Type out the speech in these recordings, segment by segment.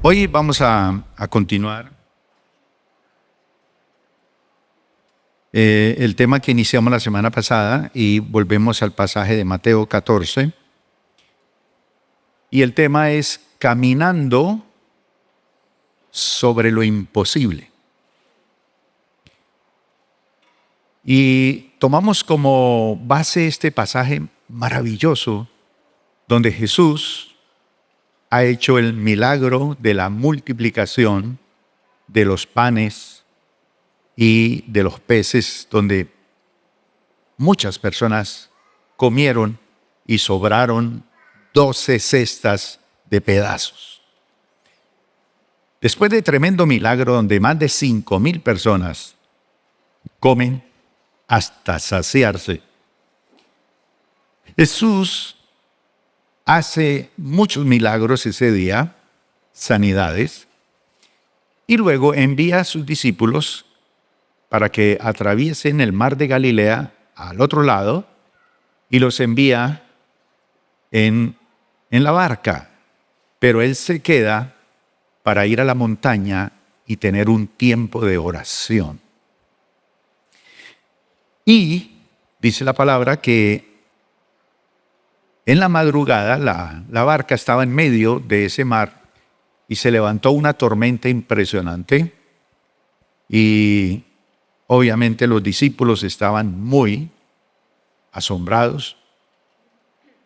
Hoy vamos a continuar el tema que iniciamos la semana pasada y volvemos al pasaje de Mateo 14. Y el tema es caminando sobre lo imposible. Y tomamos como base este pasaje maravilloso donde Jesús ha hecho el milagro de la multiplicación de los panes y de los peces, donde muchas personas comieron y sobraron 12 cestas de pedazos. Después de tremendo milagro donde más de 5,000 personas comen hasta saciarse, Jesús hace muchos milagros ese día, sanidades, y luego envía a sus discípulos para que atraviesen el mar de Galilea al otro lado y los envía en la barca. Pero él se queda para ir a la montaña y tener un tiempo de oración. Y dice la palabra que en la madrugada la barca estaba en medio de ese mar y se levantó una tormenta impresionante y obviamente los discípulos estaban muy asombrados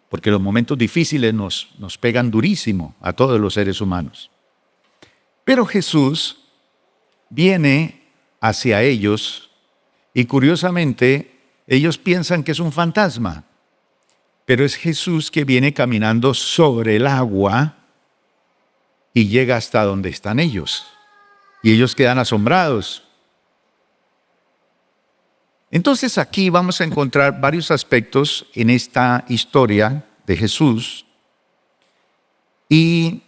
porque los momentos difíciles nos pegan durísimo a todos los seres humanos. Pero Jesús viene hacia ellos y curiosamente ellos piensan que es un fantasma. Pero es Jesús que viene caminando sobre el agua y llega hasta donde están ellos. Y ellos quedan asombrados. Entonces aquí vamos a encontrar varios aspectos en esta historia de Jesús. Y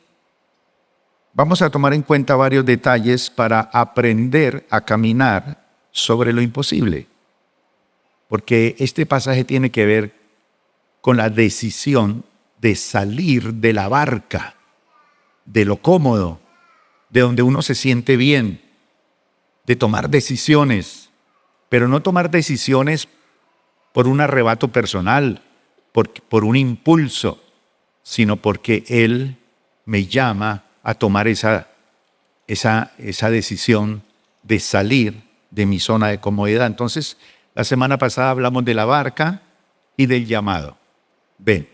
vamos a tomar en cuenta varios detalles para aprender a caminar sobre lo imposible. Porque este pasaje tiene que ver con la decisión de salir de la barca, de lo cómodo, de donde uno se siente bien, de tomar decisiones, pero no tomar decisiones por un arrebato personal, por un impulso, sino porque Él me llama a tomar esa decisión de salir de mi zona de comodidad. Entonces, la semana pasada hablamos de la barca y del llamado. Ven,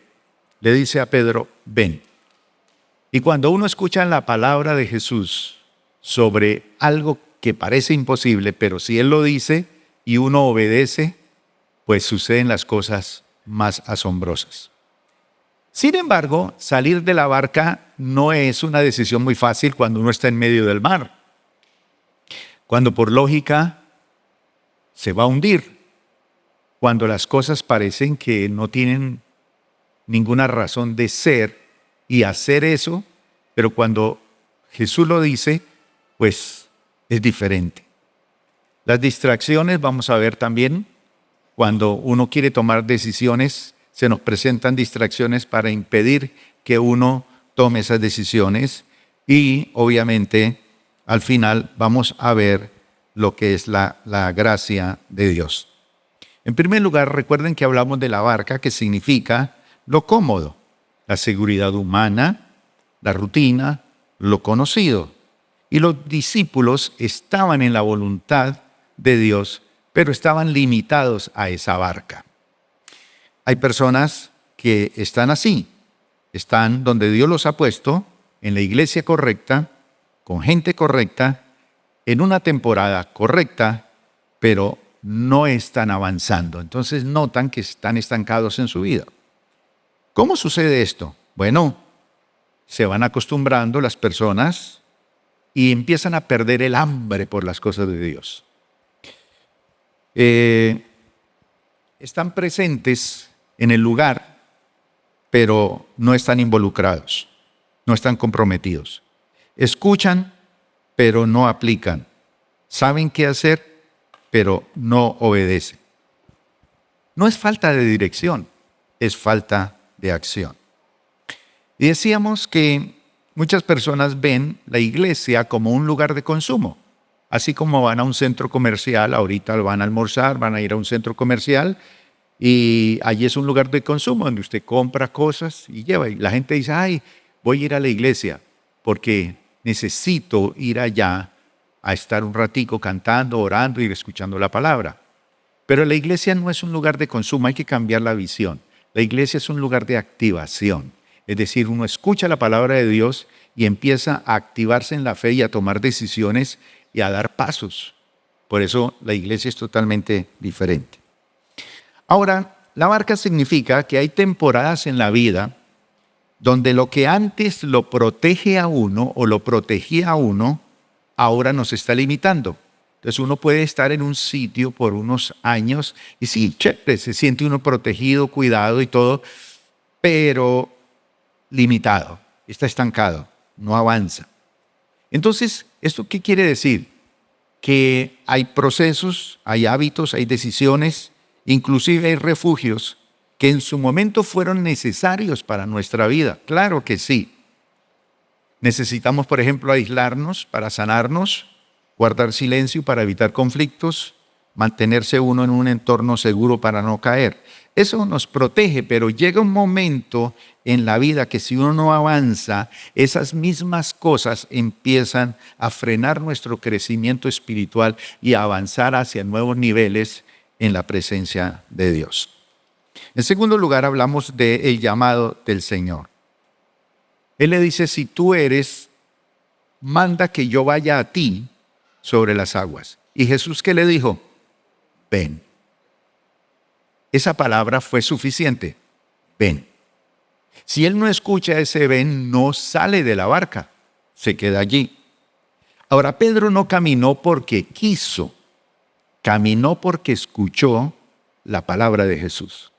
le dice a Pedro, ven. Y cuando uno escucha la palabra de Jesús sobre algo que parece imposible, pero si Él lo dice y uno obedece, pues suceden las cosas más asombrosas. Sin embargo, salir de la barca no es una decisión muy fácil cuando uno está en medio del mar. Cuando por lógica se va a hundir. Cuando las cosas parecen que no tienen ninguna razón de ser y hacer eso, pero cuando Jesús lo dice, pues es diferente. Las distracciones, vamos a ver también, cuando uno quiere tomar decisiones, se nos presentan distracciones para impedir que uno tome esas decisiones y obviamente al final vamos a ver lo que es la gracia de Dios. En primer lugar, recuerden que hablamos de la barca, que significa lo cómodo, la seguridad humana, la rutina, lo conocido. Y los discípulos estaban en la voluntad de Dios, pero estaban limitados a esa barca. Hay personas que están así, están donde Dios los ha puesto, en la iglesia correcta, con gente correcta, en una temporada correcta, pero no están avanzando. Entonces notan que están estancados en su vida. ¿Cómo sucede esto? Bueno, se van acostumbrando las personas y empiezan a perder el hambre por las cosas de Dios. Están presentes en el lugar, pero no están involucrados, no están comprometidos. Escuchan, pero no aplican. Saben qué hacer, pero no obedecen. No es falta de dirección, es falta de acción. Y decíamos que muchas personas ven la iglesia como un lugar de consumo. Así como van a un centro comercial, ahorita van a almorzar, van a ir a un centro comercial y allí es un lugar de consumo donde usted compra cosas y lleva. Y la gente dice, ay, voy a ir a la iglesia porque necesito ir allá a estar un ratico cantando, orando y escuchando la palabra. Pero la iglesia no es un lugar de consumo, hay que cambiar la visión. La iglesia es un lugar de activación. Es decir, uno escucha la palabra de Dios y empieza a activarse en la fe y a tomar decisiones y a dar pasos. Por eso la iglesia es totalmente diferente. Ahora, la barca significa que hay temporadas en la vida donde lo que antes lo protege a uno o lo protegía a uno, ahora nos está limitando. Entonces uno puede estar en un sitio por unos años y sí, chévere, se siente uno protegido, cuidado y todo, pero limitado, está estancado, no avanza. Entonces, ¿esto qué quiere decir? Que hay procesos, hay hábitos, hay decisiones, inclusive hay refugios que en su momento fueron necesarios para nuestra vida. Claro que sí. Necesitamos, por ejemplo, aislarnos para sanarnos, guardar silencio para evitar conflictos, mantenerse uno en un entorno seguro para no caer. Eso nos protege, pero llega un momento en la vida que si uno no avanza, esas mismas cosas empiezan a frenar nuestro crecimiento espiritual y a avanzar hacia nuevos niveles en la presencia de Dios. En segundo lugar, hablamos del llamado del Señor. Él le dice, si tú eres, manda que yo vaya a ti sobre las aguas. ¿Y Jesús qué le dijo? Ven. Esa palabra fue suficiente. Ven. Si él no escucha ese ven, no sale de la barca, se queda allí. Ahora, Pedro no caminó porque quiso, caminó porque escuchó la palabra de Jesús.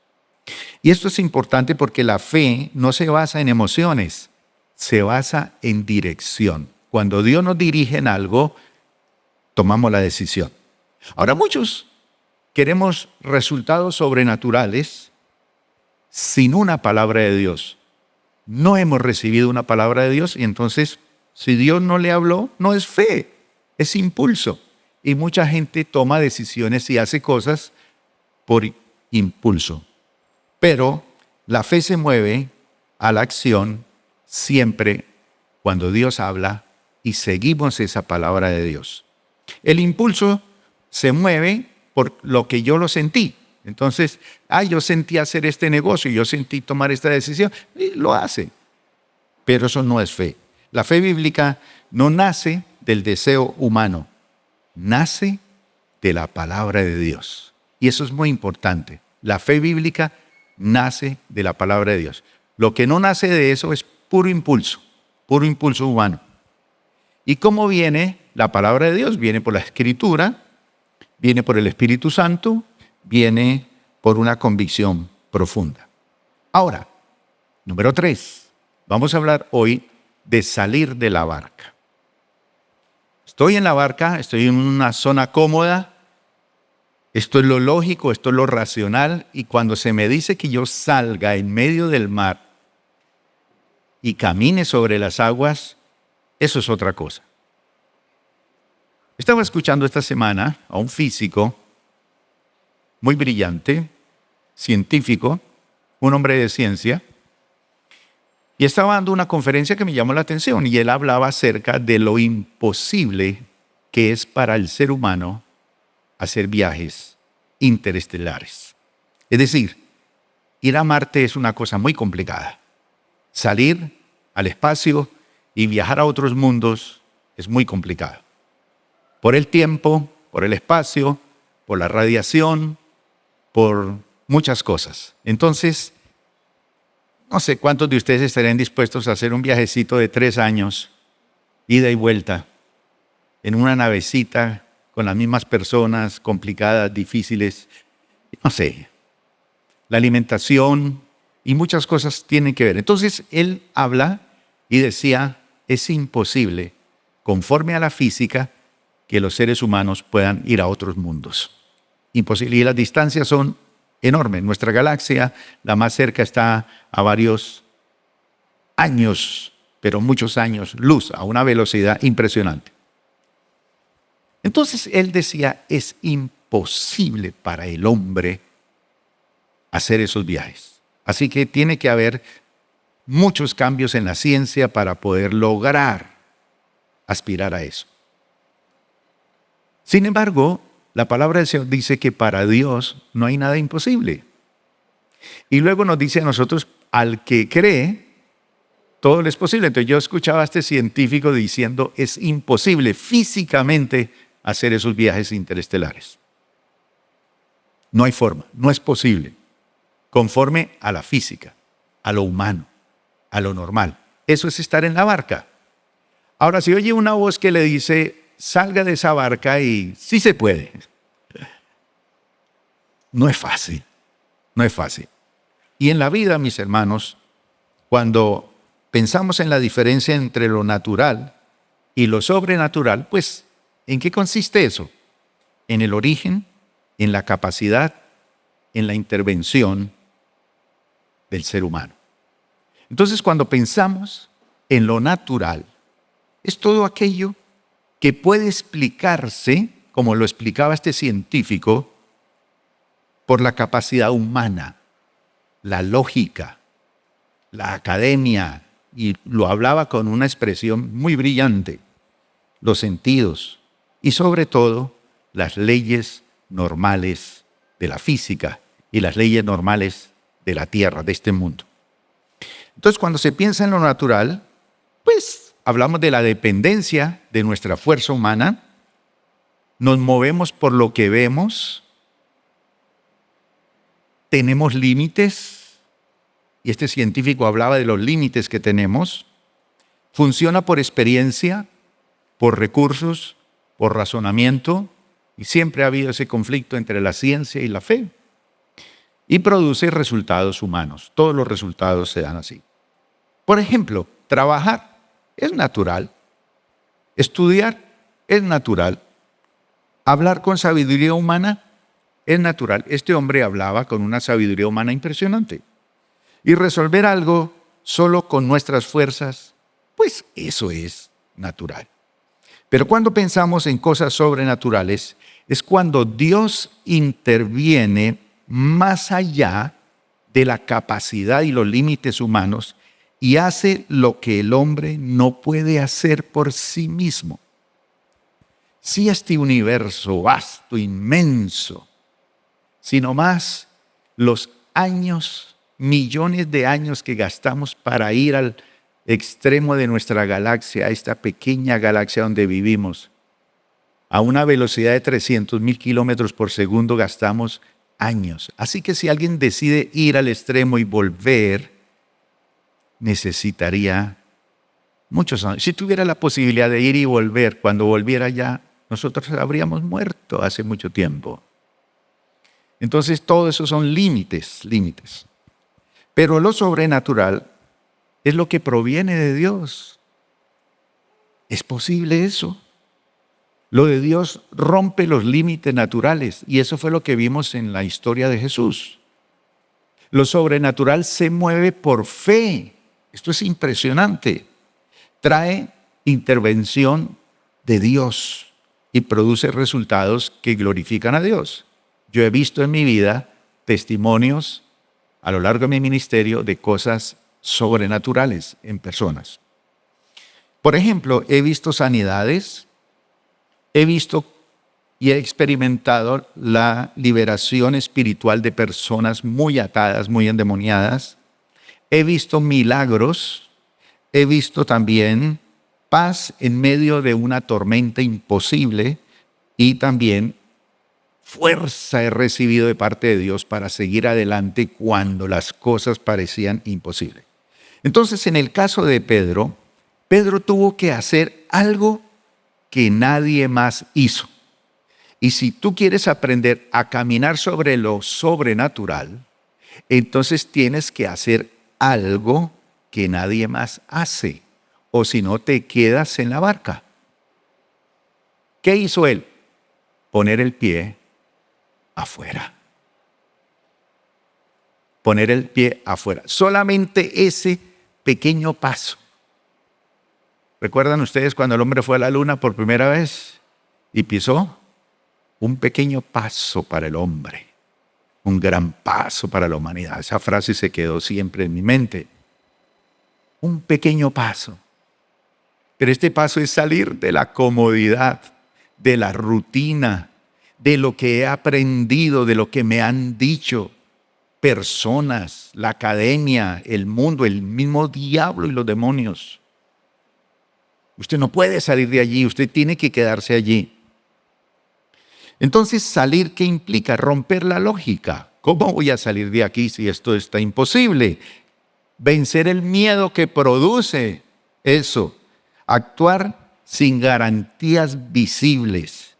Y esto es importante porque la fe no se basa en emociones, se basa en dirección. Cuando Dios nos dirige en algo, tomamos la decisión. Ahora, muchos queremos resultados sobrenaturales sin una palabra de Dios. No hemos recibido una palabra de Dios y entonces, si Dios no le habló, no es fe, es impulso. Y mucha gente toma decisiones y hace cosas por impulso. Pero la fe se mueve a la acción siempre cuando Dios habla y seguimos esa palabra de Dios. El impulso se mueve por lo que yo lo sentí. Entonces, yo sentí hacer este negocio, yo sentí tomar esta decisión, y lo hace. Pero eso no es fe. La fe bíblica no nace del deseo humano, nace de la palabra de Dios. Y eso es muy importante. La fe bíblica nace de la palabra de Dios. Lo que no nace de eso es puro impulso humano. ¿Y cómo viene la palabra de Dios? Viene por la Escritura, viene por el Espíritu Santo, viene por una convicción profunda. Ahora, número 3, vamos a hablar hoy de salir de la barca. Estoy en la barca, estoy en una zona cómoda, esto es lo lógico, esto es lo racional, y cuando se me dice que yo salga en medio del mar y camine sobre las aguas, eso es otra cosa. Estaba escuchando esta semana a un físico muy brillante, científico, un hombre de ciencia, y estaba dando una conferencia que me llamó la atención y él hablaba acerca de lo imposible que es para el ser humano hacer viajes interestelares. Es decir, ir a Marte es una cosa muy complicada. Salir al espacio y viajar a otros mundos es muy complicado. Por el tiempo, por el espacio, por la radiación, por muchas cosas. Entonces, no sé cuántos de ustedes estarían dispuestos a hacer un viajecito de 3 años, ida y vuelta, en una navecita con las mismas personas, complicadas, difíciles. No sé, la alimentación y muchas cosas tienen que ver. Entonces, él habla y decía, es imposible, conforme a la física, que los seres humanos puedan ir a otros mundos. Imposible. Y las distancias son enormes. Nuestra galaxia, la más cerca, está a varios años pero muchos años luz, a una velocidad impresionante. Entonces él decía, es imposible para el hombre hacer esos viajes. Así que tiene que haber muchos cambios en la ciencia para poder lograr aspirar a eso. Sin embargo, la palabra del Señor dice que para Dios no hay nada imposible. Y luego nos dice a nosotros, al que cree, todo le es posible. Entonces yo escuchaba a este científico diciendo, es imposible físicamente hacer esos viajes interestelares. No hay forma, no es posible, conforme a la física, a lo humano, a lo normal. Eso es estar en la barca. Ahora, si oye una voz que le dice, salga de esa barca y sí se puede. No es fácil, no es fácil. Y en la vida, mis hermanos, cuando pensamos en la diferencia entre lo natural y lo sobrenatural, pues, ¿en qué consiste eso? En el origen, en la capacidad, en la intervención del ser humano. Entonces, cuando pensamos en lo natural, es todo aquello que puede explicarse, como lo explicaba este científico, por la capacidad humana, la lógica, la academia, y lo hablaba con una expresión muy brillante, los sentidos y sobre todo las leyes normales de la física y las leyes normales de la tierra, de este mundo. Entonces, cuando se piensa en lo natural, pues hablamos de la dependencia de nuestra fuerza humana, nos movemos por lo que vemos, tenemos límites, y este científico hablaba de los límites que tenemos, funciona por experiencia, por recursos, por razonamiento, y siempre ha habido ese conflicto entre la ciencia y la fe, y produce resultados humanos. Todos los resultados se dan así. Por ejemplo, trabajar es natural, estudiar es natural, hablar con sabiduría humana es natural. Este hombre hablaba con una sabiduría humana impresionante. Y resolver algo solo con nuestras fuerzas, pues eso es natural. Pero cuando pensamos en cosas sobrenaturales, es cuando Dios interviene más allá de la capacidad y los límites humanos y hace lo que el hombre no puede hacer por sí mismo. Si este universo vasto, inmenso, sino más los años, millones de años que gastamos para ir al extremo de nuestra galaxia, a esta pequeña galaxia donde vivimos, a una velocidad de 300,000 kilómetros por segundo gastamos años. Así que si alguien decide ir al extremo y volver, necesitaría muchos años. Si tuviera la posibilidad de ir y volver, cuando volviera ya, nosotros habríamos muerto hace mucho tiempo. Entonces, todo eso son límites. Pero lo sobrenatural es lo que proviene de Dios. ¿Es posible eso? Lo de Dios rompe los límites naturales y eso fue lo que vimos en la historia de Jesús. Lo sobrenatural se mueve por fe. Esto es impresionante. Trae intervención de Dios y produce resultados que glorifican a Dios. Yo he visto en mi vida testimonios a lo largo de mi ministerio de cosas sobrenaturales en personas. Por ejemplo, he visto sanidades, he visto y he experimentado la liberación espiritual de personas muy atadas, muy endemoniadas. He visto milagros, he visto también paz en medio de una tormenta imposible y también fuerza he recibido de parte de Dios para seguir adelante cuando las cosas parecían imposibles. Entonces, en el caso de Pedro, Pedro tuvo que hacer algo que nadie más hizo. Y si tú quieres aprender a caminar sobre lo sobrenatural, entonces tienes que hacer algo que nadie más hace, o si no te quedas en la barca. ¿Qué hizo él? Poner el pie afuera. Poner el pie afuera. Solamente ese pequeño paso ¿Recuerdan ustedes cuando el hombre fue a la luna por primera vez y pisó? Un pequeño paso para el hombre, un gran paso para la humanidad. Esa frase se quedó siempre en mi mente. Un pequeño paso. Pero este paso es salir de la comodidad, de la rutina, de lo que he aprendido, de lo que me han dicho personas, la academia, el mundo, el mismo diablo y los demonios. Usted no puede salir de allí, usted tiene que quedarse allí. Entonces, salir, ¿qué implica? Romper la lógica. ¿Cómo voy a salir de aquí si esto está imposible? Vencer el miedo que produce eso. Actuar sin garantías visibles.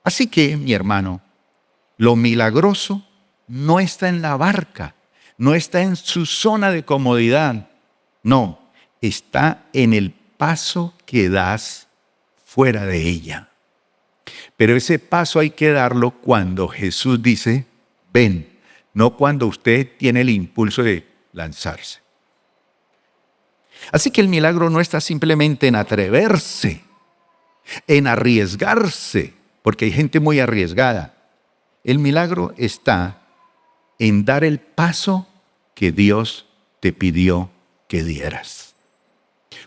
Así que, mi hermano, lo milagroso no está en la barca, no está en su zona de comodidad. No, está en el paso que das fuera de ella. Pero ese paso hay que darlo cuando Jesús dice, ven, no cuando usted tiene el impulso de lanzarse. Así que el milagro no está simplemente en atreverse, en arriesgarse, porque hay gente muy arriesgada. El milagro está en dar el paso que Dios te pidió que dieras.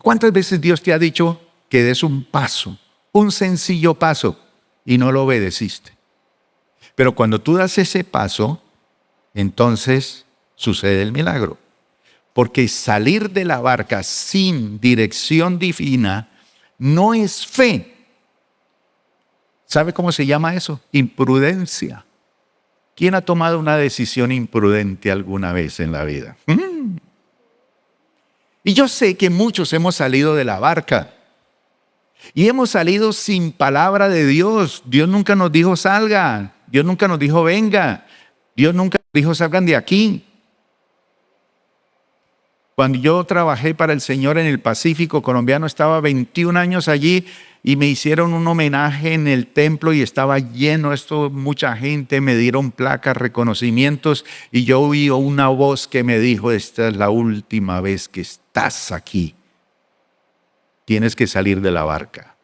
¿Cuántas veces Dios te ha dicho que des un paso, un sencillo paso, y no lo obedeciste? Pero cuando tú das ese paso, entonces sucede el milagro. Porque salir de la barca sin dirección divina no es fe. ¿Sabe cómo se llama eso? Imprudencia. ¿Quién ha tomado una decisión imprudente alguna vez en la vida? Y yo sé que muchos hemos salido de la barca y hemos salido sin palabra de Dios. Dios nunca nos dijo salgan, Dios nunca nos dijo venga, Dios nunca nos dijo salgan de aquí. Cuando yo trabajé para el Señor en el Pacífico colombiano, estaba 21 años allí y me hicieron un homenaje en el templo y estaba lleno esto, mucha gente, me dieron placas, reconocimientos y yo oí una voz que me dijo, esta es la última vez que estás aquí. Tienes que salir de la barca.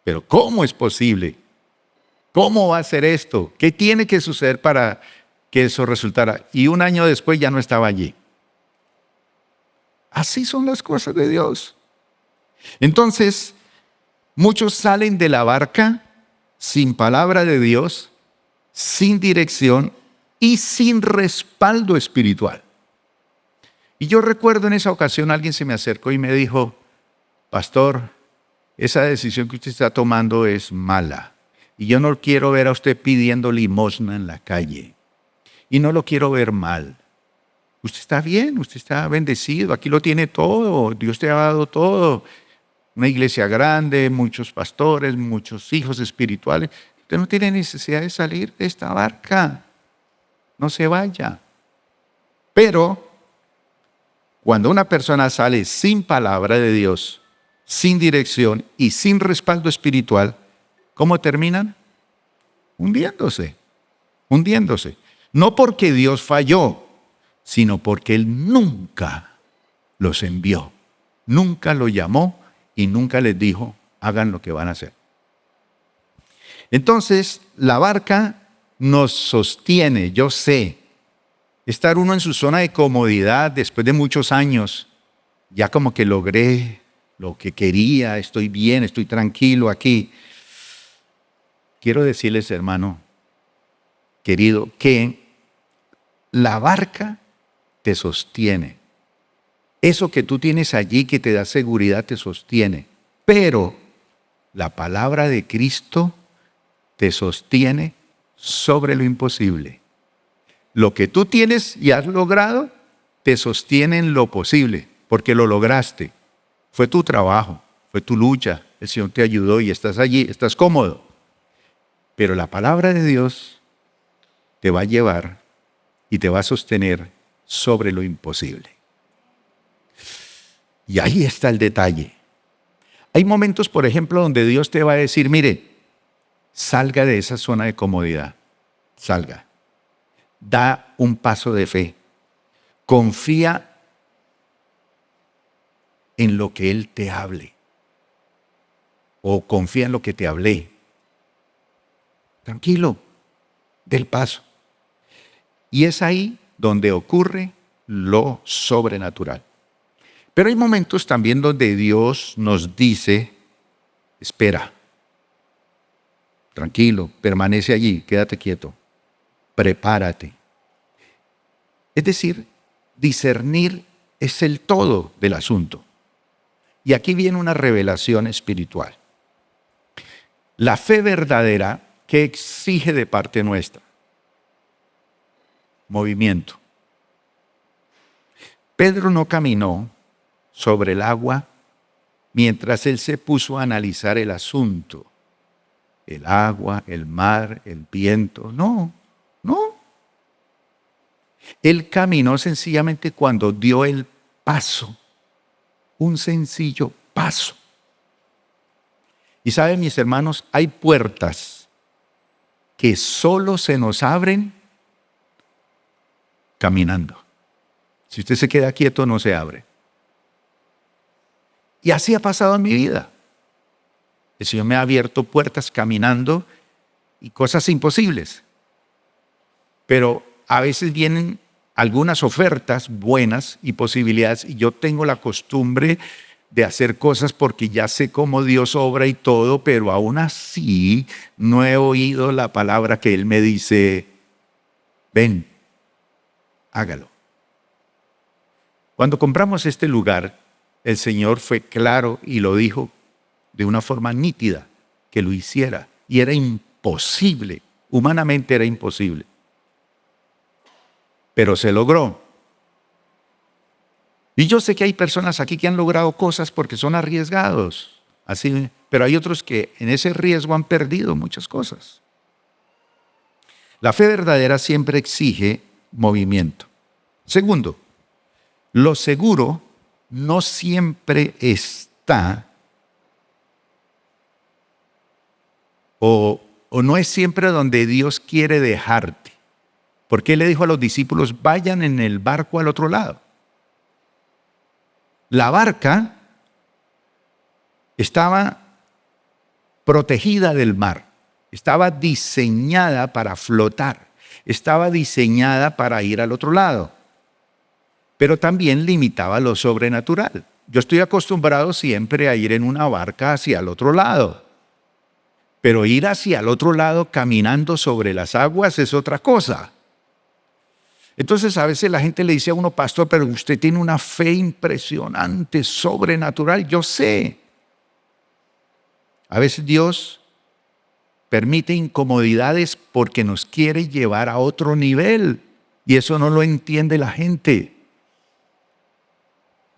Pero ¿cómo es posible? ¿Cómo va a ser esto? ¿Qué tiene que suceder para que eso resultara? Y un año después ya no estaba allí. Así son las cosas de Dios. Entonces, muchos salen de la barca sin palabra de Dios, sin dirección y sin respaldo espiritual. Y yo recuerdo en esa ocasión alguien se me acercó y me dijo, pastor, esa decisión que usted está tomando es mala. Y yo no quiero ver a usted pidiendo limosna en la calle. Y no lo quiero ver mal. Usted está bien, usted está bendecido, aquí lo tiene todo, Dios te ha dado todo. Una iglesia grande, muchos pastores, muchos hijos espirituales. Usted no tiene necesidad de salir de esta barca. No se vaya. Pero cuando una persona sale sin palabra de Dios, sin dirección y sin respaldo espiritual, ¿cómo terminan? Hundiéndose. Hundiéndose. No porque Dios falló, sino porque Él nunca los envió, nunca los llamó y nunca les dijo, hagan lo que van a hacer. Entonces, la barca nos sostiene, yo sé, estar uno en su zona de comodidad después de muchos años, ya como que logré lo que quería, estoy bien, estoy tranquilo aquí. Quiero decirles, hermano, querido, que la barca te sostiene. Eso que tú tienes allí que te da seguridad te sostiene. Pero la palabra de Cristo te sostiene sobre lo imposible. Lo que tú tienes y has logrado te sostiene en lo posible, porque lo lograste. Fue tu trabajo, fue tu lucha. El Señor te ayudó y estás allí, estás cómodo. Pero la palabra de Dios te va a llevar y te va a sostener sobre lo imposible. Y ahí está el detalle. Hay momentos, por ejemplo, donde Dios te va a decir, mire, salga de esa zona de comodidad, salga. Da un paso de fe. Confía en lo que Él te hable. O confía en lo que te hablé. Tranquilo, del paso. Y es ahí donde ocurre lo sobrenatural. Pero hay momentos también donde Dios nos dice, espera, tranquilo, permanece allí, quédate quieto, prepárate. Es decir, discernir es el todo del asunto. Y aquí viene una revelación espiritual. La fe verdadera, ¿qué exige de parte nuestra? Movimiento. Pedro no caminó sobre el agua mientras él se puso a analizar el asunto. El agua, el mar, el viento. No. Él caminó sencillamente cuando dio el paso. Un sencillo paso. Y saben, mis hermanos, hay puertas que solo se nos abren caminando. Si usted se queda quieto, no se abre. Y así ha pasado en mi vida. El Señor me ha abierto puertas caminando y cosas imposibles. Pero a veces vienen algunas ofertas buenas y posibilidades y yo tengo la costumbre de hacer cosas porque ya sé cómo Dios obra y todo, pero aún así no he oído la palabra que Él me dice, ven, hágalo. Cuando compramos este lugar, el Señor fue claro y lo dijo de una forma nítida que lo hiciera. Y era imposible, humanamente era imposible. Pero se logró. Y yo sé que hay personas aquí que han logrado cosas porque son arriesgados. Así, pero hay otros que en ese riesgo han perdido muchas cosas. La fe verdadera siempre exige movimiento. Segundo, lo seguro no siempre está o no es siempre donde Dios quiere dejarte. Porque Él le dijo a los discípulos, vayan en el barco al otro lado. La barca estaba protegida del mar, estaba diseñada para flotar, estaba diseñada para ir al otro lado, pero también limitaba lo sobrenatural. Yo estoy acostumbrado siempre a ir en una barca hacia el otro lado, pero ir hacia el otro lado caminando sobre las aguas es otra cosa. Entonces a veces la gente le dice a uno, pastor, pero usted tiene una fe impresionante, sobrenatural. Yo sé. A veces Dios permite incomodidades porque nos quiere llevar a otro nivel y eso no lo entiende la gente.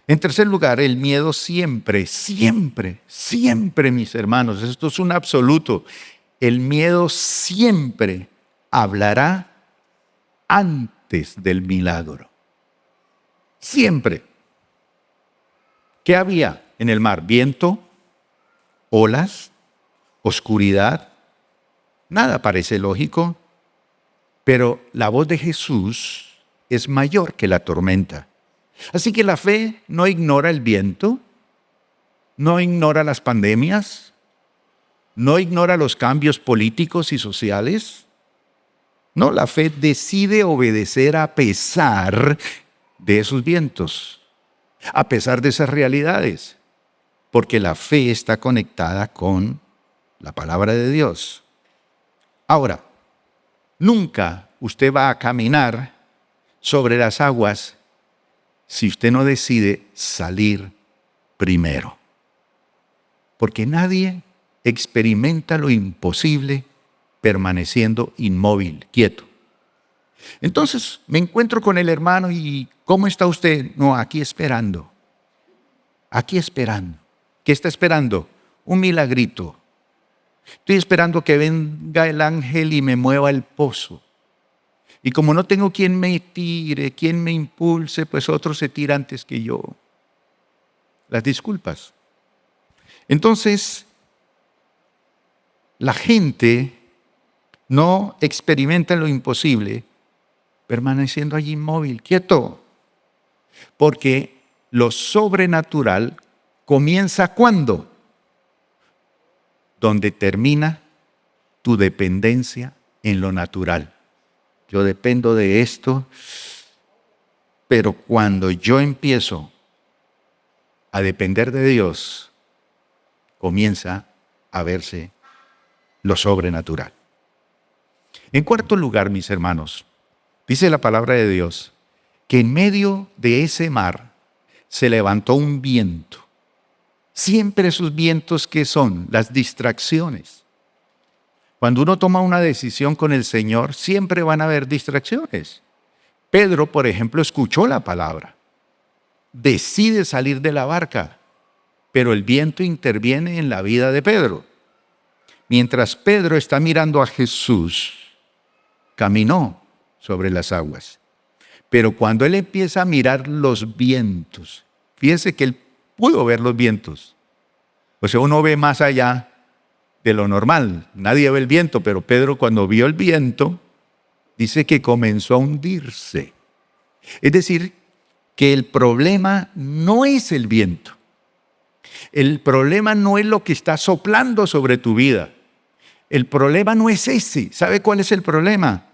En tercer lugar, el miedo siempre, mis hermanos, esto es un absoluto. El miedo siempre hablará antes del milagro. Siempre. ¿Qué había en el mar? Viento, olas, oscuridad. Nada parece lógico, pero la voz de Jesús es mayor que la tormenta. Así que la fe no ignora el viento, no ignora las pandemias, no ignora los cambios políticos y sociales. No, la fe decide obedecer a pesar de esos vientos, a pesar de esas realidades, porque la fe está conectada con la palabra de Dios. Ahora, nunca usted va a caminar sobre las aguas si usted no decide salir primero, porque nadie experimenta lo imposible permaneciendo inmóvil, quieto. Entonces me encuentro con el hermano y ¿cómo está usted? No, aquí esperando. Aquí esperando. ¿Qué está esperando? Un milagrito. Estoy esperando que venga el ángel y me mueva el pozo. Y como no tengo quien me tire, quien me impulse, pues otro se tira antes que yo. Las disculpas. Entonces, la gente no experimenta lo imposible permaneciendo allí inmóvil, quieto. Porque lo sobrenatural ¿Comienza cuándo? Donde termina tu dependencia en lo natural. Yo dependo de esto, pero cuando yo empiezo a depender de Dios, comienza a verse lo sobrenatural. En cuarto lugar, mis hermanos, dice la palabra de Dios que en medio de ese mar se levantó un viento. Siempre esos vientos, ¿qué son? Las distracciones. Cuando uno toma una decisión con el Señor, siempre van a haber distracciones. Pedro, por ejemplo, escuchó la palabra, decide salir de la barca, pero el viento interviene en la vida de Pedro. Mientras Pedro está mirando a Jesús, caminó sobre las aguas. Pero cuando él empieza a mirar los vientos, fíjese que él pudo ver los vientos. O sea, uno ve más allá de lo normal. Nadie ve el viento, pero Pedro, cuando vio el viento, dice que comenzó a hundirse. Es decir, que el problema no es el viento. El problema no es lo que está soplando sobre tu vida. El problema no es ese. ¿Sabe cuál es el problema?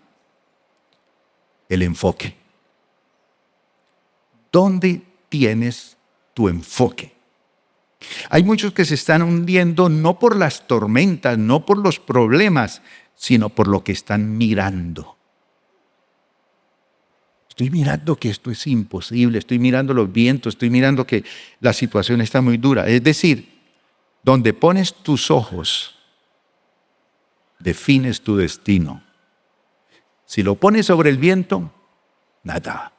El enfoque. ¿Dónde tienes tu enfoque? Hay muchos que se están hundiendo no por las tormentas, no por los problemas, sino por lo que están mirando. Estoy mirando que esto es imposible, estoy mirando los vientos, estoy mirando que la situación está muy dura. Es decir, donde pones tus ojos, defines tu destino. Si lo pones sobre el viento, nada.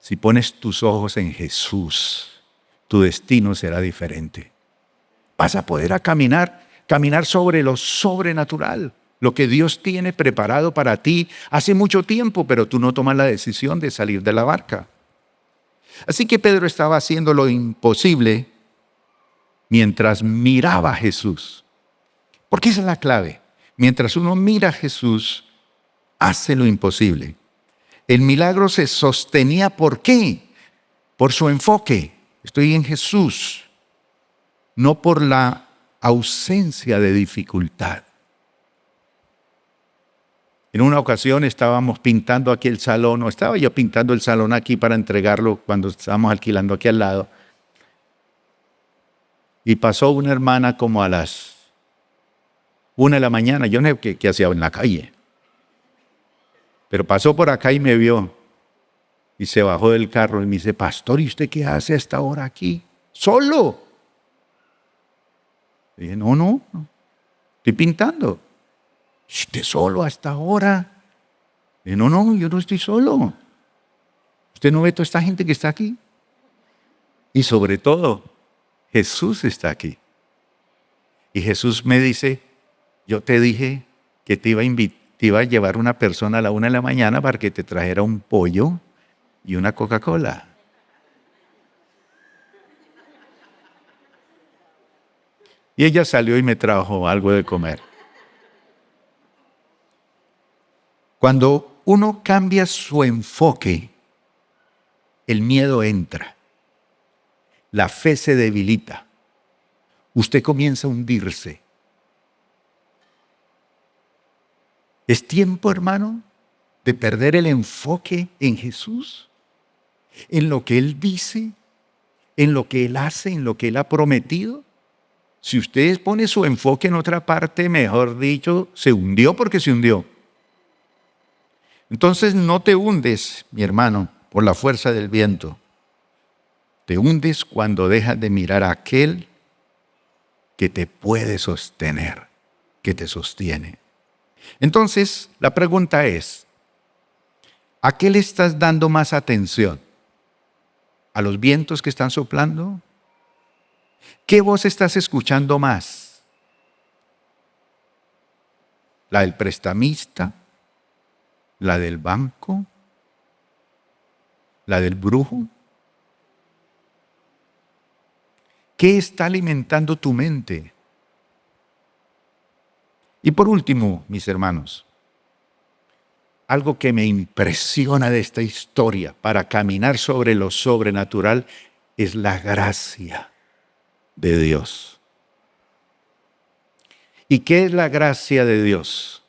Si pones tus ojos en Jesús, tu destino será diferente. Vas a poder caminar sobre lo sobrenatural, lo que Dios tiene preparado para ti hace mucho tiempo, pero tú no tomas la decisión de salir de la barca. Así que Pedro estaba haciendo lo imposible mientras miraba a Jesús. Porque esa es la clave. Mientras uno mira a Jesús, hace lo imposible. El milagro se sostenía, ¿por qué? Por su enfoque. Estoy en Jesús, no por la ausencia de dificultad. En una ocasión estábamos pintando aquí el salón, o estaba yo pintando el salón aquí para entregarlo cuando estábamos alquilando aquí al lado. Y pasó una hermana como a las 1 de la mañana, yo no sé qué hacía en la calle. Pero pasó por acá y me vio. Y se bajó del carro y me dice, pastor, ¿y usted qué hace a esta hora aquí? ¿Solo? Le dije, no, estoy pintando. ¿Usted solo a esta hora? Le dije, no, yo no estoy solo. ¿Usted no ve toda esta gente que está aquí? Y sobre todo, Jesús está aquí. Y Jesús me dice, yo te dije que te iba a llevar una persona a la 1 de la mañana para que te trajera un pollo y una Coca-Cola. Y ella salió y me trajo algo de comer. Cuando uno cambia su enfoque, el miedo entra. La fe se debilita. Usted comienza a hundirse. ¿Es tiempo, hermano, de perder el enfoque en Jesús? ¿En lo que Él dice? ¿En lo que Él hace? ¿En lo que Él ha prometido? Si usted pone su enfoque en otra parte, mejor dicho, se hundió porque se hundió. Entonces no te hundes, mi hermano, por la fuerza del viento. Te hundes cuando dejas de mirar a aquel que te puede sostener, que te sostiene. Entonces, la pregunta es, ¿a qué le estás dando más atención? ¿A los vientos que están soplando? ¿Qué voz estás escuchando más? ¿La del prestamista? ¿La del banco? ¿La del brujo? ¿Qué está alimentando tu mente? Y por último, mis hermanos, algo que me impresiona de esta historia para caminar sobre lo sobrenatural es la gracia. de Dios. ¿Y qué es la gracia de Dios?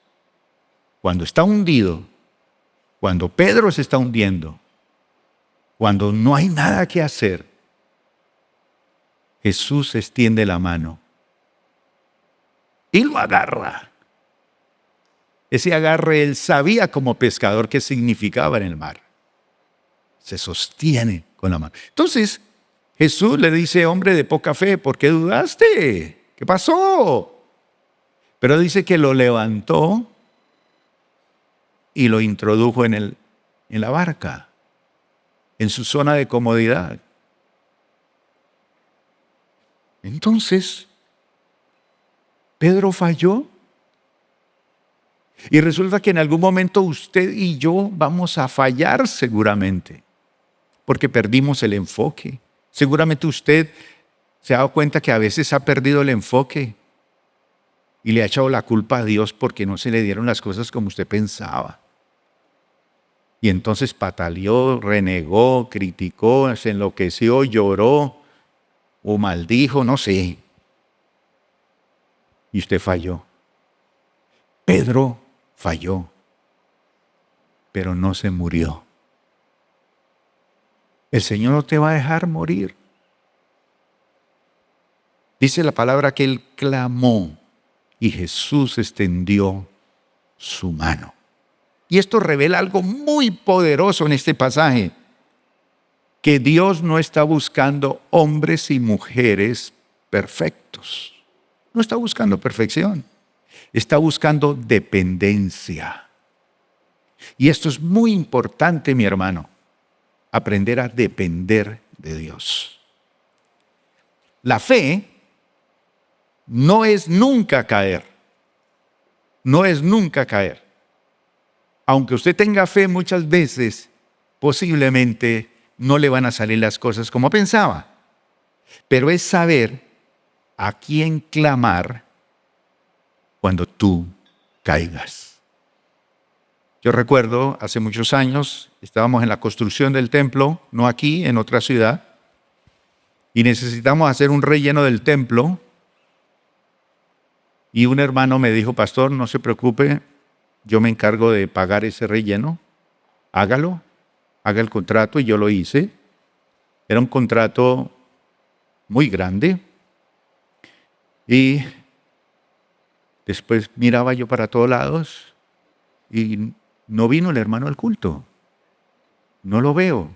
Cuando está hundido, cuando Pedro se está hundiendo, cuando no hay nada que hacer, Jesús extiende la mano y lo agarra. Ese agarre él sabía como pescador qué significaba en el mar. Se sostiene con la mano. Entonces, Jesús le dice, hombre de poca fe, ¿por qué dudaste? ¿Qué pasó? Pero dice que lo levantó y lo introdujo en la barca, en su zona de comodidad. Entonces, Pedro falló. Y resulta que en algún momento usted y yo vamos a fallar seguramente, porque perdimos el enfoque. Seguramente usted se ha dado cuenta que a veces ha perdido el enfoque y le ha echado la culpa a Dios porque no se le dieron las cosas como usted pensaba. Y entonces pataleó, renegó, criticó, se enloqueció, lloró o maldijo, no sé. Y usted falló. Pedro falló, pero no se murió. El Señor no te va a dejar morir. Dice la palabra que Él clamó y Jesús extendió su mano. Y esto revela algo muy poderoso en este pasaje, que Dios no está buscando hombres y mujeres perfectos. No está buscando perfección. Está buscando dependencia. Y esto es muy importante, mi hermano, aprender a depender de Dios. La fe no es nunca caer. No es nunca caer. Aunque usted tenga fe muchas veces, posiblemente no le van a salir las cosas como pensaba. Pero es saber a quién clamar cuando tú caigas. Yo recuerdo, hace muchos años, estábamos en la construcción del templo, no aquí, en otra ciudad, y necesitamos hacer un relleno del templo. Y un hermano me dijo, pastor, no se preocupe, yo me encargo de pagar ese relleno, hágalo, haga el contrato, y yo lo hice. Era un contrato muy grande, y después miraba yo para todos lados, y no vino el hermano al culto. No lo veo.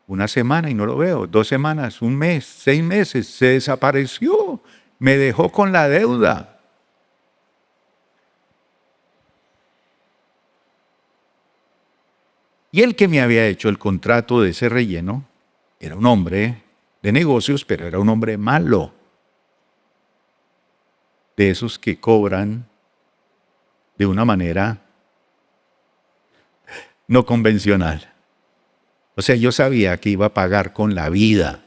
Una semana y no lo veo. 2 semanas, 1 mes, 6 meses. Se desapareció. Me dejó con la deuda. Y el que me había hecho el contrato de ese relleno era un hombre de negocios, pero era un hombre malo. De esos que cobran de una manera no convencional. O sea, yo sabía que iba a pagar con la vida.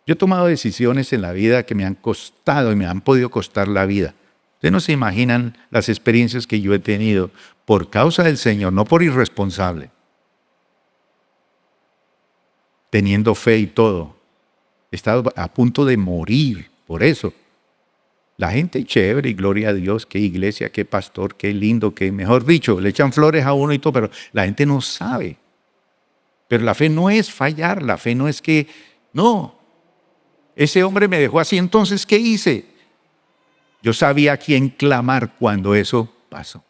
Yo he tomado decisiones en la vida que me han costado y me han podido costar la vida. Ustedes no se imaginan las experiencias que yo he tenido por causa del Señor, no por irresponsable. Teniendo fe y todo. He estado a punto de morir por eso. La gente chévere y gloria a Dios, qué iglesia, qué pastor, qué lindo, qué mejor dicho, le echan flores a uno y todo, pero la gente no sabe. Pero la fe no es fallar, la fe no es que, no. Ese hombre me dejó así, entonces, ¿qué hice? Yo sabía a quién clamar cuando eso pasó.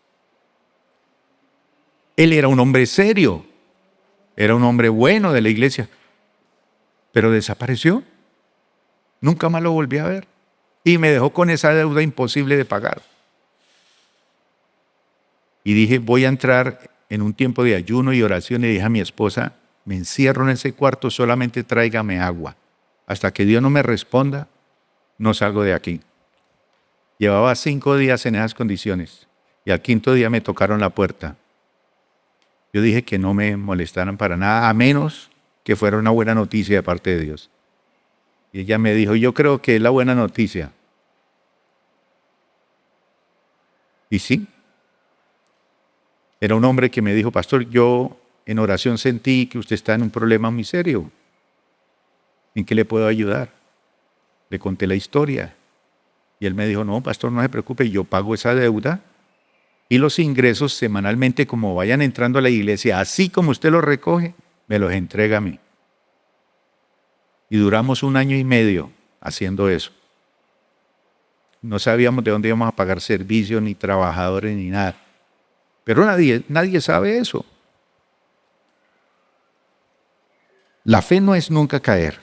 Él era un hombre serio, era un hombre bueno de la iglesia, pero desapareció. Nunca más lo volví a ver. Y me dejó con esa deuda imposible de pagar. Y dije, voy a entrar en un tiempo de ayuno y oración, y dije a mi esposa, me encierro en ese cuarto, solamente tráigame agua. Hasta que Dios no me responda, no salgo de aquí. Llevaba 5 días en esas condiciones y al 5.º día me tocaron la puerta. Yo dije que no me molestaran para nada, a menos que fuera una buena noticia de parte de Dios. Y ella me dijo, yo creo que es la buena noticia. Y sí, era un hombre que me dijo, pastor, yo en oración sentí que usted está en un problema muy serio. ¿En qué le puedo ayudar? Le conté la historia. Y él me dijo, no, pastor, no se preocupe, yo pago esa deuda y los ingresos semanalmente, como vayan entrando a la iglesia, así como usted los recoge, me los entrega a mí. Y duramos 1 año y medio haciendo eso. No sabíamos de dónde íbamos a pagar servicios, ni trabajadores, ni nada. Pero nadie sabe eso. La fe no es nunca caer,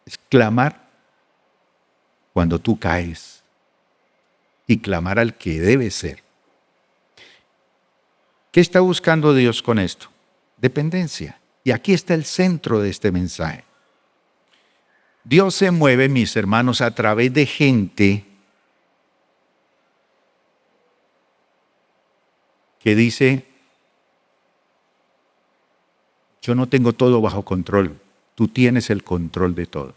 es clamar cuando tú caes y clamar al que debe ser. ¿Qué está buscando Dios con esto? Dependencia. Y aquí está el centro de este mensaje. Dios se mueve, mis hermanos, a través de gente que dice, yo no tengo todo bajo control, tú tienes el control de todo.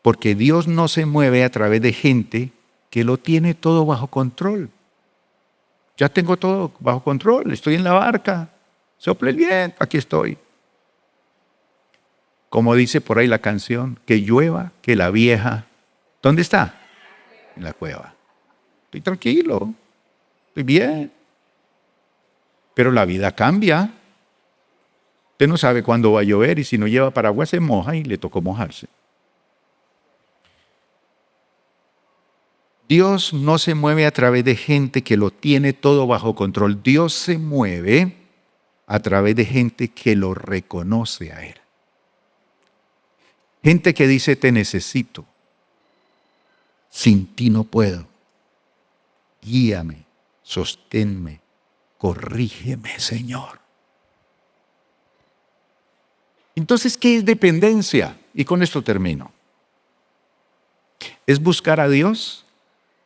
Porque Dios no se mueve a través de gente que lo tiene todo bajo control. Ya tengo todo bajo control, estoy en la barca, sople el viento, aquí estoy. Como dice por ahí la canción, que llueva, que la vieja, ¿dónde está? En la cueva. Estoy tranquilo, estoy bien. Pero la vida cambia. Usted no sabe cuándo va a llover y si no lleva paraguas se moja y le tocó mojarse. Dios no se mueve a través de gente que lo tiene todo bajo control. Dios se mueve a través de gente que lo reconoce a Él. Gente que dice, te necesito. Sin ti no puedo. Guíame, sosténme, corrígeme, Señor. Entonces, ¿qué es dependencia? Y con esto termino. Es buscar a Dios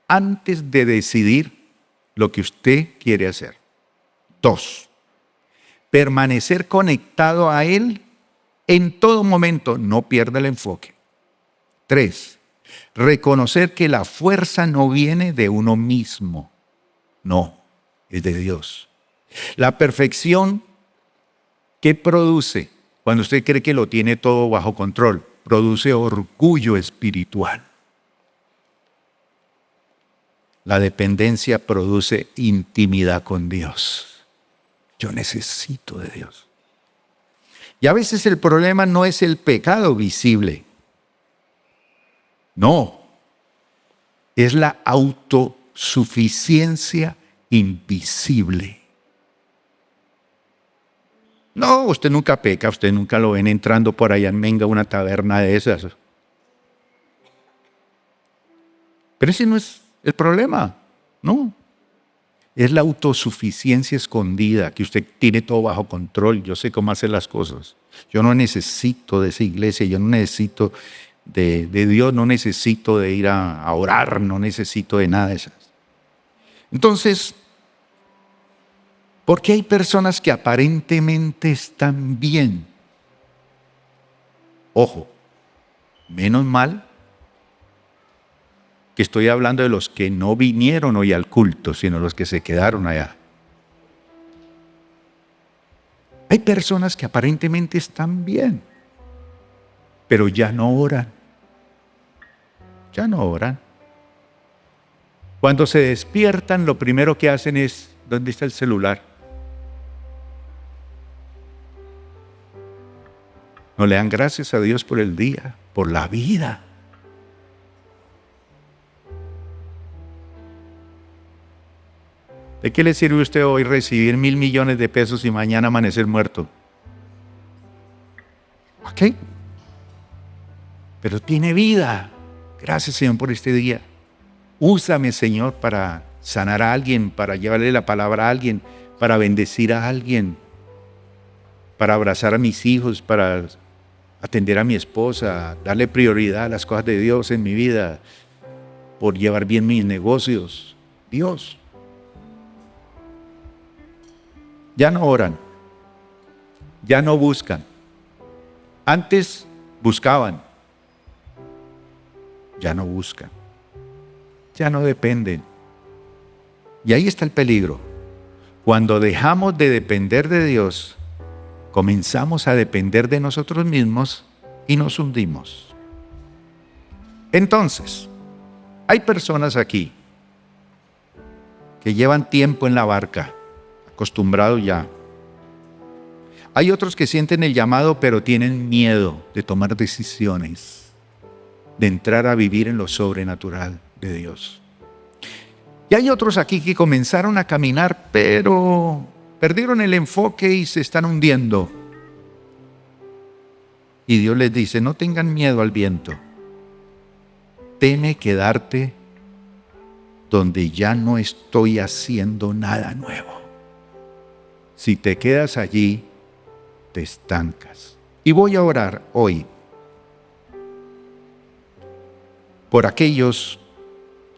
antes de decidir lo que usted quiere hacer. 2, permanecer conectado a Él en todo momento, no pierda el enfoque. 3, reconocer que la fuerza no viene de uno mismo, no, es de Dios. La perfección, ¿qué produce? Cuando usted cree que lo tiene todo bajo control, produce orgullo espiritual. La dependencia produce intimidad con Dios. Yo necesito de Dios. Y a veces el problema no es el pecado visible. No. Es la autosuficiencia invisible. No, usted nunca peca, usted nunca lo ven entrando por allá en Menga, una taberna de esas. Pero ese no es el problema, no. Es la autosuficiencia escondida, que usted tiene todo bajo control. Yo sé cómo hacer las cosas. Yo no necesito de esa iglesia, yo no necesito de Dios, no necesito de ir a orar, no necesito de nada de esas. Entonces, ¿por qué hay personas que aparentemente están bien? Ojo, menos mal que estoy hablando de los que no vinieron hoy al culto, sino los que se quedaron allá. Hay personas que aparentemente están bien, pero ya no oran. Ya no oran. Cuando se despiertan, lo primero que hacen es, ¿dónde está el celular? No le dan gracias a Dios por el día, por la vida. ¿De qué le sirve a usted hoy recibir 1.000 millones de pesos y mañana amanecer muerto? ¿Ok? Pero tiene vida. Gracias, Señor, por este día. Úsame, Señor, para sanar a alguien, para llevarle la palabra a alguien, para bendecir a alguien, para abrazar a mis hijos, para atender a mi esposa, darle prioridad a las cosas de Dios en mi vida, por llevar bien mis negocios. Dios. Ya no oran, ya no buscan. Antes buscaban, ya no buscan, ya no dependen. Y ahí está el peligro. Cuando dejamos de depender de Dios, comenzamos a depender de nosotros mismos y nos hundimos. Entonces, hay personas aquí que llevan tiempo en la barca, acostumbrados ya. Hay otros que sienten el llamado, pero tienen miedo de tomar decisiones, de entrar a vivir en lo sobrenatural de Dios. Y hay otros aquí que comenzaron a caminar, pero perdieron el enfoque y se están hundiendo. Y Dios les dice, no tengan miedo al viento. Teme quedarte donde ya no estoy haciendo nada nuevo. Si te quedas allí, te estancas. Y voy a orar hoy por aquellos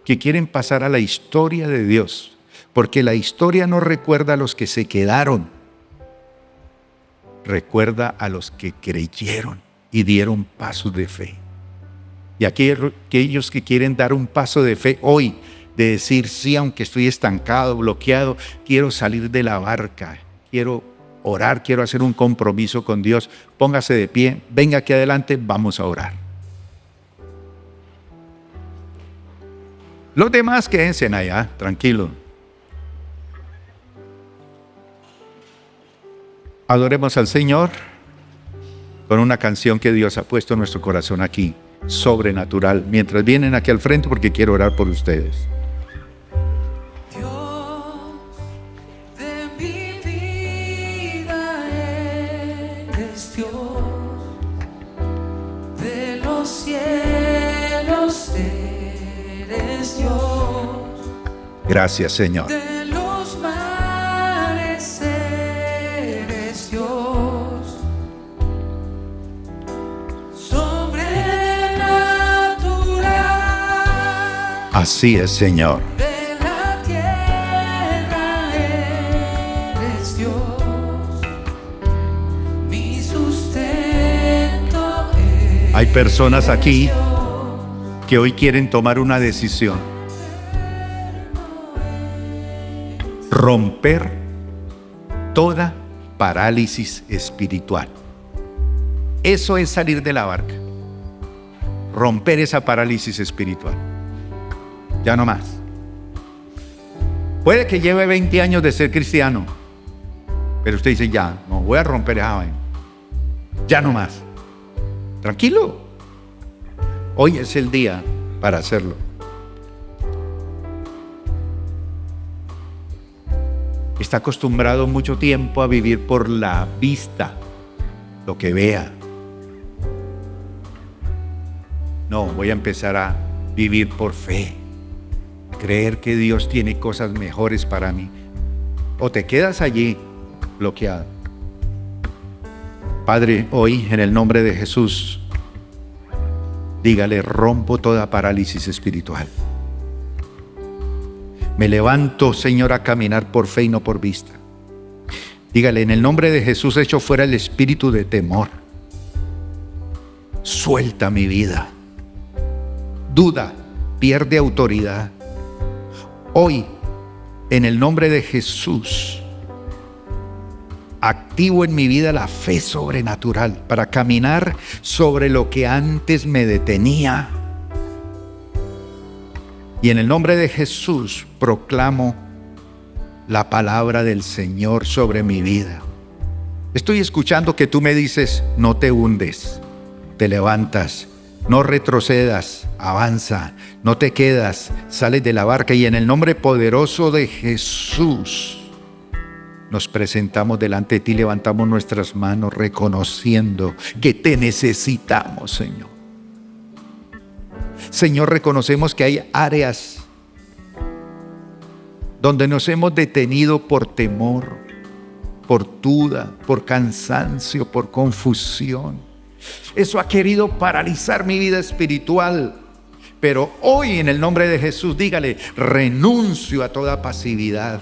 que quieren pasar a la historia de Dios, porque la historia no recuerda a los que se quedaron, recuerda a los que creyeron y dieron pasos de fe. Y aquellos que quieren dar un paso de fe hoy, de decir, sí, aunque estoy estancado, bloqueado, quiero salir de la barca, quiero orar, quiero hacer un compromiso con Dios, póngase de pie, venga aquí adelante, vamos a orar. Los demás quédense allá, tranquilos. Adoremos al Señor con una canción que Dios ha puesto en nuestro corazón aquí, sobrenatural, mientras vienen aquí al frente porque quiero orar por ustedes. Dios de mi vida eres Dios, de los cielos eres Dios. Gracias, Señor. De los mares eres Dios, sobrenatural. Así es, Señor. De la tierra eres Dios, mi sustento eres. Hay personas aquí que hoy quieren tomar una decisión. Romper toda parálisis espiritual. Eso es salir de la barca. Romper esa parálisis espiritual. Ya no más. Puede que lleve 20 años de ser cristiano, pero usted dice, ya, no voy a romper esa vaina. Ya no más. Tranquilo. Hoy es el día para hacerlo. Está acostumbrado mucho tiempo a vivir por la vista, lo que vea. No, voy a empezar a vivir por fe, creer que Dios tiene cosas mejores para mí. O te quedas allí bloqueado. Padre, hoy en el nombre de Jesús, dígale, rompo toda parálisis espiritual. Me levanto, Señor, a caminar por fe y no por vista. Dígale, en el nombre de Jesús, echo fuera el espíritu de temor. Suelta mi vida. Duda, pierde autoridad. Hoy, en el nombre de Jesús, activo en mi vida la fe sobrenatural para caminar sobre lo que antes me detenía. Y en el nombre de Jesús proclamo la palabra del Señor sobre mi vida. Estoy escuchando que tú me dices, no te hundes, te levantas, no retrocedas, avanza, no te quedas, sales de la barca. Y en el nombre poderoso de Jesús nos presentamos delante de ti, levantamos nuestras manos reconociendo que te necesitamos, Señor. Señor, reconocemos que hay áreas donde nos hemos detenido por temor, por duda, por cansancio, por confusión. Eso ha querido paralizar mi vida espiritual. Pero hoy, en el nombre de Jesús, dígale, renuncio a toda pasividad.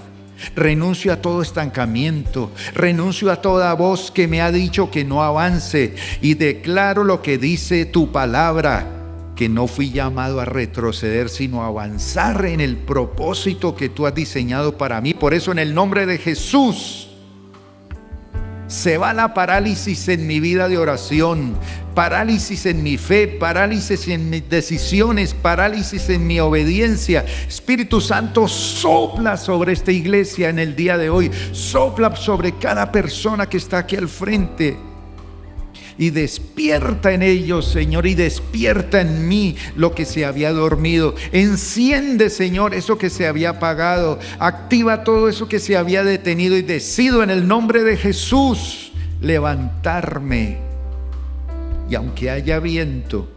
Renuncio a todo estancamiento, renuncio a toda voz que me ha dicho que no avance y declaro lo que dice tu palabra, que no fui llamado a retroceder, sino a avanzar en el propósito que tú has diseñado para mí. Por eso, en el nombre de Jesús, se va la parálisis en mi vida de oración. parálisis en mi fe, parálisis en mis decisiones, parálisis en mi obediencia. Espíritu Santo, sopla sobre esta iglesia en el día de hoy, sopla sobre cada persona que está aquí al frente. Y despierta en ellos, Señor, y despierta en mí lo que se había dormido. Enciende, Señor, eso que se había apagado. Activa todo eso que se había detenido y decido en el nombre de Jesús levantarme. Y aunque haya viento,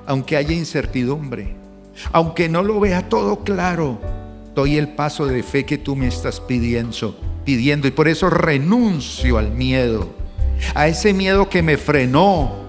aunque haya incertidumbre, aunque no lo vea todo claro, doy el paso de fe que tú me estás pidiendo. Y por eso renuncio al miedo. A ese miedo que me frenó,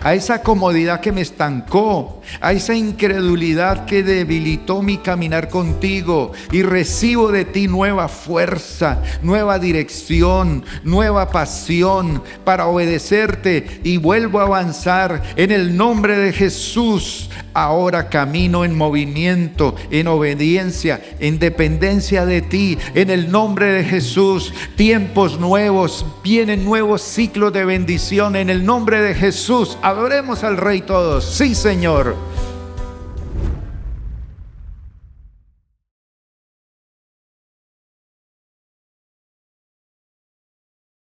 a esa comodidad que me estancó, a esa incredulidad que debilitó mi caminar contigo, y recibo de ti nueva fuerza, nueva dirección, nueva pasión para obedecerte, y vuelvo a avanzar en el nombre de Jesús. Ahora camino en movimiento, en obediencia, en dependencia de ti, en el nombre de Jesús. Tiempos nuevos, vienen nuevos ciclos de bendición en el nombre de Jesús. Adoremos al Rey todos. Sí, Señor.